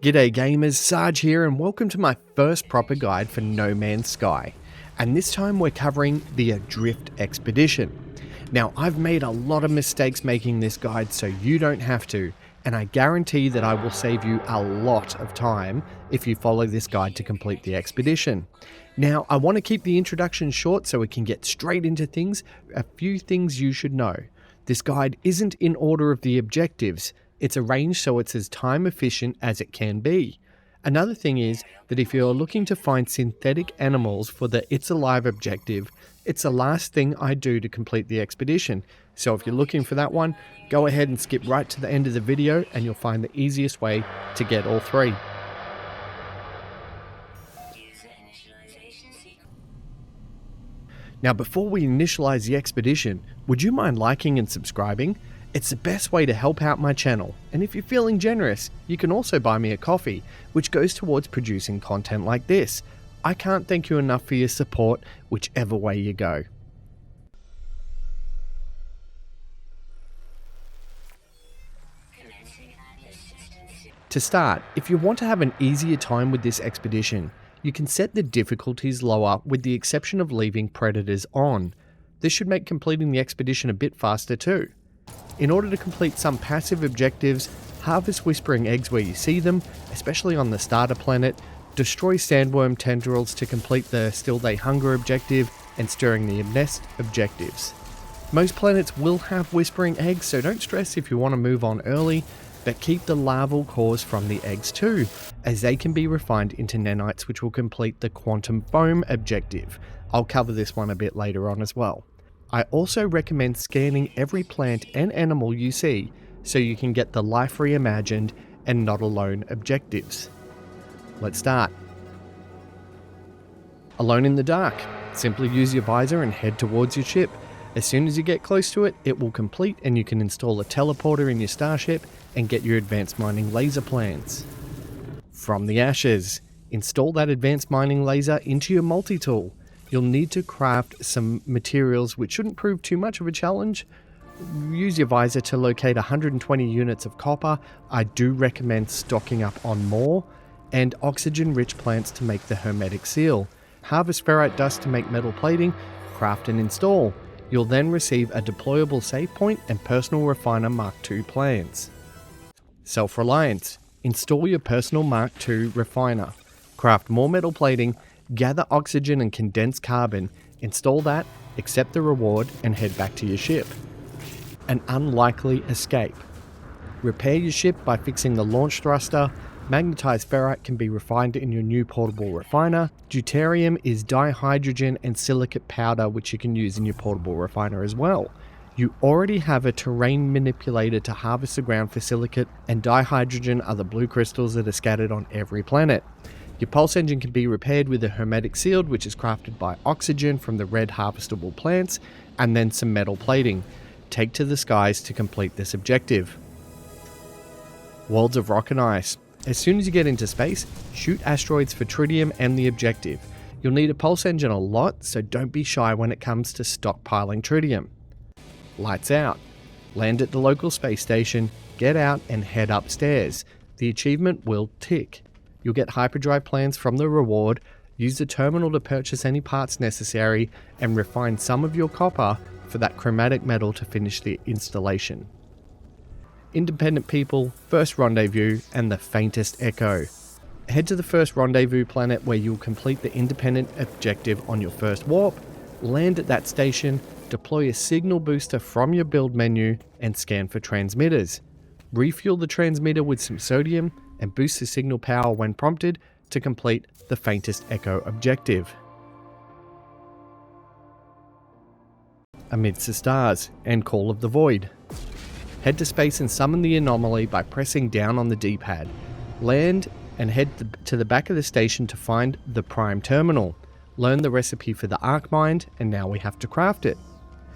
G'day gamers, Sarge here and welcome to my first proper guide for No Man's Sky. And this time we're covering the Adrift Expedition. Now I've made a lot of mistakes making this guide so you don't have to, and I guarantee that I will save you a lot of time if you follow this guide to complete the expedition. Now I want to keep the introduction short so we can get straight into things. A few things you should know. This guide isn't in order of the objectives. It's arranged so it's as time efficient as it can be. Another thing is that if you're looking to find synthetic animals for the It's Alive objective, it's the last thing I do to complete the expedition. So if you're looking for that one, go ahead and skip right to the end of the video and you'll find the easiest way to get all three. Now before we initialize the expedition, would you mind liking and subscribing? It's the best way to help out my channel, and if you're feeling generous, you can also buy me a coffee, which goes towards producing content like this. I can't thank you enough for your support, whichever way you go. To start, if you want to have an easier time with this expedition, you can set the difficulties lower with the exception of leaving predators on. This should make completing the expedition a bit faster too. In order to complete some passive objectives, harvest whispering eggs where you see them, especially on the starter planet, destroy sandworm tendrils to complete the Still They Hunger objective, and stirring the nest objectives. Most planets will have whispering eggs, so don't stress if you want to move on early, but keep the larval cores from the eggs too, as they can be refined into nanites which will complete the quantum foam objective. I'll cover this one a bit later on as well. I also recommend scanning every plant and animal you see so you can get the life reimagined and not alone objectives. Let's start. Alone in the dark. Simply use your visor and head towards your ship. As soon as you get close to it, it will complete and you can install a teleporter in your starship and get your advanced mining laser plans. From the ashes. Install that advanced mining laser into your multi-tool. You'll need to craft some materials which shouldn't prove too much of a challenge. Use your visor to locate 120 units of copper. I do recommend stocking up on more. And oxygen-rich plants to make the hermetic seal. Harvest ferrite dust to make metal plating. Craft and install. You'll then receive a deployable save point and personal refiner Mark II plans. Self-reliance. Install your personal Mark II refiner. Craft more metal plating. Gather oxygen and condensed carbon, install that, accept the reward, and head back to your ship. An unlikely escape. Repair your ship by fixing the launch thruster. Magnetized ferrite can be refined in your new portable refiner. Deuterium is dihydrogen and silicate powder which you can use in your portable refiner as well. You already have a terrain manipulator to harvest the ground for silicate, and dihydrogen are the blue crystals that are scattered on every planet. Your pulse engine can be repaired with a hermetic shield which is crafted by oxygen from the red harvestable plants, and then some metal plating. Take to the skies to complete this objective. Worlds of rock and ice. As soon as you get into space, shoot asteroids for tritium and the objective. You'll need a pulse engine a lot, so don't be shy when it comes to stockpiling tritium. Lights out. Land at the local space station, get out and head upstairs. The achievement will tick. You'll get hyperdrive plans from the reward, use the terminal to purchase any parts necessary, and refine some of your copper for that chromatic metal to finish the installation. Independent people, first rendezvous, and the faintest echo. Head to the first rendezvous planet where you'll complete the independent objective on your first warp, land at that station, deploy a signal booster from your build menu, and scan for transmitters. Refuel the transmitter with some sodium, and boost the signal power when prompted to complete the faintest echo objective. Amidst the stars and Call of the Void. Head to space and summon the anomaly by pressing down on the D-pad. Land and head to the back of the station to find the prime terminal. Learn the recipe for the arc mind, and now we have to craft it.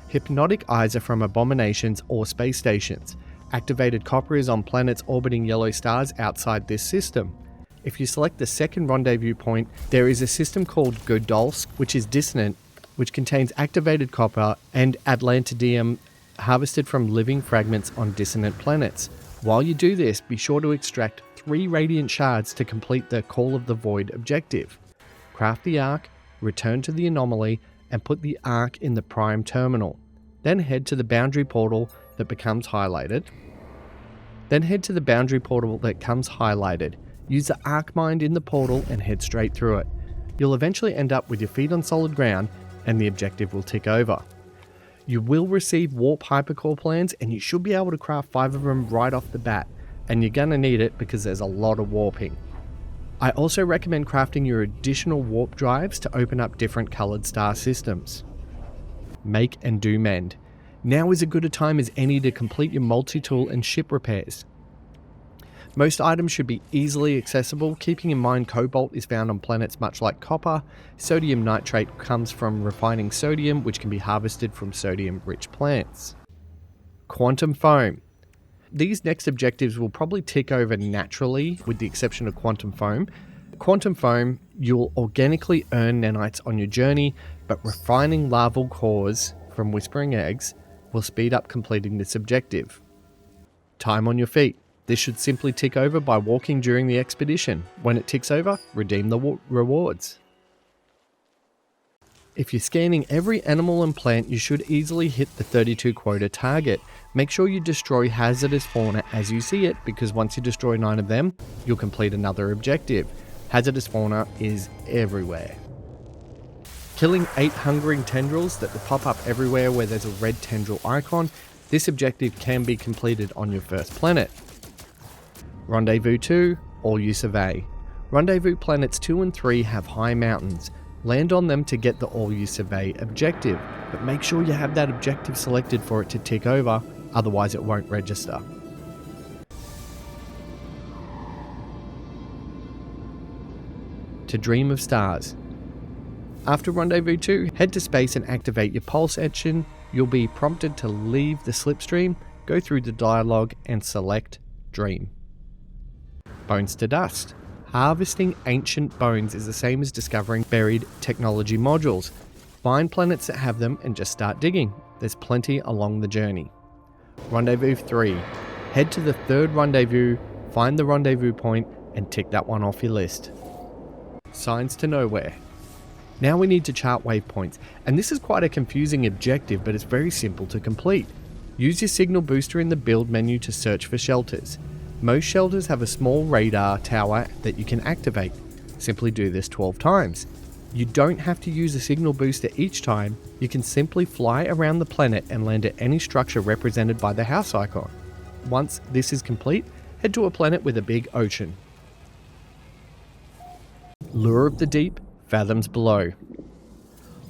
Hypnotic eyes are from abominations or space stations. Activated copper is on planets orbiting yellow stars outside this system. If you select the second rendezvous point, there is a system called Godolsk, which is dissonant, which contains activated copper and atlantidium harvested from living fragments on dissonant planets. While you do this, be sure to extract 3 radiant shards to complete the Call of the Void objective. Craft the Ark, return to the anomaly, and put the Ark in the Prime Terminal. Then head to the boundary portal that becomes highlighted. Use the Arc Mind in the portal and head straight through it. You'll eventually end up with your feet on solid ground and the objective will tick over. You will receive warp hypercore plans and you should be able to craft 5 of them right off the bat, and you're gonna need it because there's a lot of warping. I also recommend crafting your additional warp drives to open up different coloured star systems. Make and do mend. Now is as good a time as any to complete your multi-tool and ship repairs. Most items should be easily accessible, keeping in mind cobalt is found on planets much like copper. Sodium nitrate comes from refining sodium, which can be harvested from sodium-rich plants. Quantum foam. These next objectives will probably tick over naturally, with the exception of quantum foam. Quantum foam, you'll organically earn nanites on your journey, but refining larval cores from whispering eggs will speed up completing this objective. Time on your feet. This should simply tick over by walking during the expedition. When it ticks over, redeem the rewards. If you're scanning every animal and plant, you should easily hit the 32 quota target. Make sure you destroy hazardous fauna as you see it, because once you destroy 9 of them, you'll complete another objective. Hazardous fauna is everywhere. Killing 8 hungering tendrils that will pop up everywhere where there's a red tendril icon. This objective can be completed on your first planet. Rendezvous 2, All You Survey. Rendezvous planets 2 and 3 have high mountains. Land on them to get the All You Survey objective, but make sure you have that objective selected for it to tick over, otherwise it won't register. To dream of stars. After Rendezvous 2, head to space and activate your pulse engine. You'll be prompted to leave the slipstream, go through the dialogue and select Dream. Bones to dust. Harvesting ancient bones is the same as discovering buried technology modules. Find planets that have them and just start digging. There's plenty along the journey. Rendezvous 3. Head to the 3rd rendezvous, find the rendezvous point and tick that one off your list. Signs to nowhere. Now we need to chart waypoints, and this is quite a confusing objective, but it's very simple to complete. Use your signal booster in the build menu to search for shelters. Most shelters have a small radar tower that you can activate. Simply do this 12 times. You don't have to use a signal booster each time, you can simply fly around the planet and land at any structure represented by the house icon. Once this is complete, head to a planet with a big ocean. Lure of the deep, fathoms below.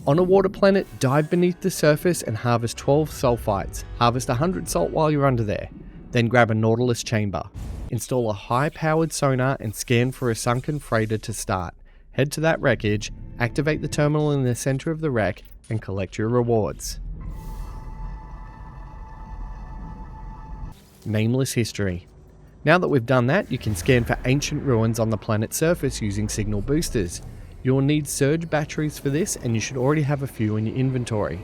On a water planet, dive beneath the surface and harvest 12 sulfides. Harvest 100 salt while you're under there. Then grab a Nautilus chamber. Install a high-powered sonar and scan for a sunken freighter to start. Head to that wreckage, activate the terminal in the center of the wreck, and collect your rewards. Nameless history. Now that we've done that, you can scan for ancient ruins on the planet's surface using signal boosters. You'll need surge batteries for this, and you should already have a few in your inventory.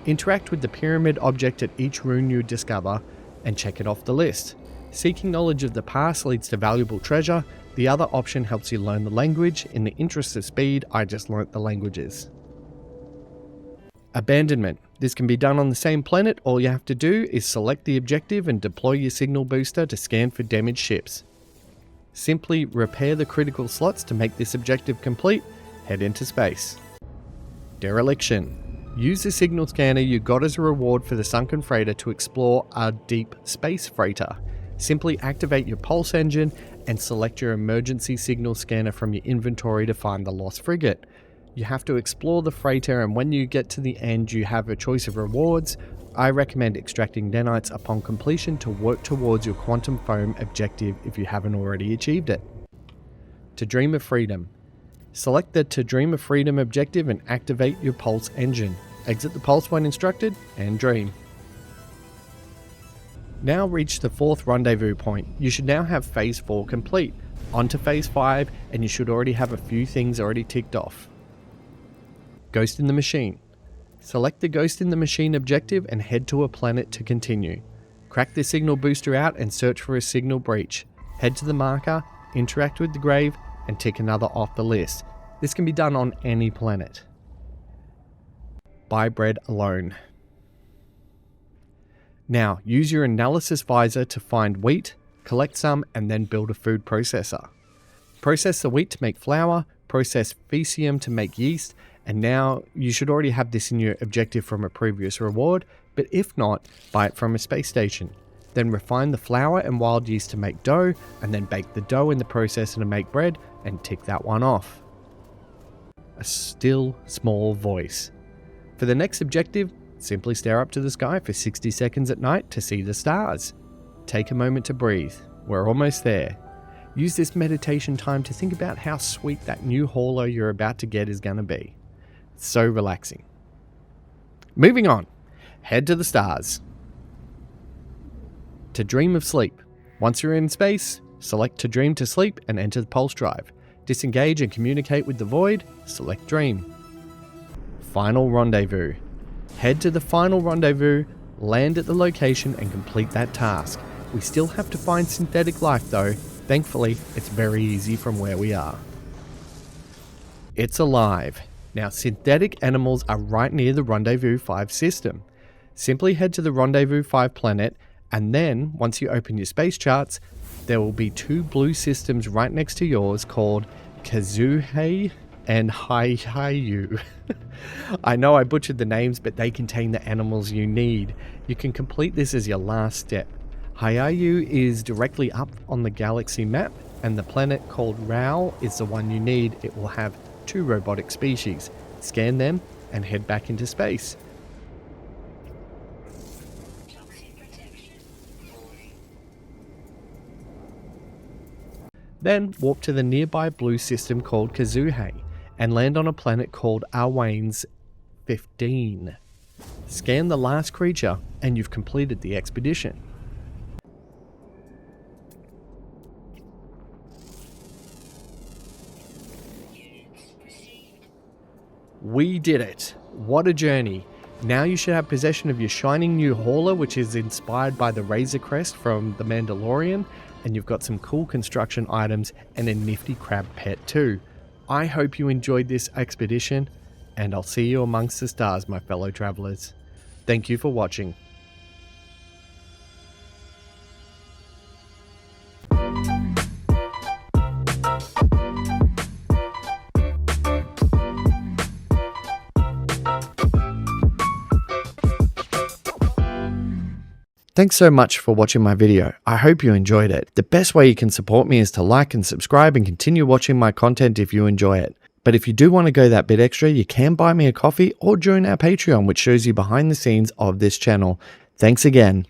Interact with the pyramid object at each ruin you discover, and check it off the list. Seeking knowledge of the past leads to valuable treasure. The other option helps you learn the language. In the interest of speed, I just learnt the languages. Abandonment. This can be done on the same planet. All you have to do is select the objective and deploy your signal booster to scan for damaged ships. Simply repair the critical slots to make this objective complete. Head into space. Dereliction. Use the signal scanner you got as a reward for the sunken freighter to explore a deep space freighter. Simply activate your pulse engine and select your emergency signal scanner from your inventory to find the lost frigate. You have to explore the freighter, and when you get to the end you have a choice of rewards. I recommend extracting nanites upon completion to work towards your quantum foam objective if you haven't already achieved it. To dream of freedom. Select the To Dream of Freedom objective and activate your pulse engine. Exit the pulse when instructed and dream. Now reach the 4th rendezvous point. You should now have phase 4 complete. On to phase 5, and you should already have a few things already ticked off. Ghost in the Machine. Select the Ghost in the Machine objective and head to a planet to continue. Crack the signal booster out and search for a signal breach. Head to the marker, interact with the grave, and tick another off the list. This can be done on any planet. Buy bread alone. Now, use your analysis visor to find wheat, collect some, and then build a food processor. Process the wheat to make flour, process faecium to make yeast, and now you should already have this in your objective from a previous reward, but if not, buy it from a space station. Then refine the flour and wild yeast to make dough, and then bake the dough in the processor to make bread, and tick that one off. A still small voice. For the next objective, simply stare up to the sky for 60 seconds at night to see the stars. Take a moment to breathe. We're almost there. Use this meditation time to think about how sweet that new hauler you're about to get is going to be. It's so relaxing. Moving on. Head to the stars. To dream of sleep. Once you're in space, select to dream to sleep and enter the pulse drive. Disengage and communicate with the void, select dream. Final rendezvous. Head to the final rendezvous, land at the location and complete that task. We still have to find synthetic life though. Thankfully, it's very easy from where we are. It's alive. Now, synthetic animals are right near the Rendezvous 5 system. Simply head to the Rendezvous 5 planet, and then, once you open your space charts, there will be 2 blue systems right next to yours called Kazuhei and Haihayu. I know I butchered the names, but they contain the animals you need. You can complete this as your last step. Haihayu is directly up on the galaxy map, and the planet called Rao is the one you need. It will have 2 robotic species. Scan them and head back into space. Then warp to the nearby blue system called Kazuhei and land on a planet called Arwain's 15. Scan the last creature and you've completed the expedition. We did it! What a journey! Now you should have possession of your shining new hauler, which is inspired by the Razor Crest from The Mandalorian, and you've got some cool construction items and a nifty crab pet too. I hope you enjoyed this expedition, and I'll see you amongst the stars, my fellow travelers. Thank you for watching. Thanks so much for watching my video. I hope you enjoyed it. The best way you can support me is to like and subscribe and continue watching my content if you enjoy it. But if you do want to go that bit extra, you can buy me a coffee or join our Patreon, which shows you behind the scenes of this channel. Thanks again.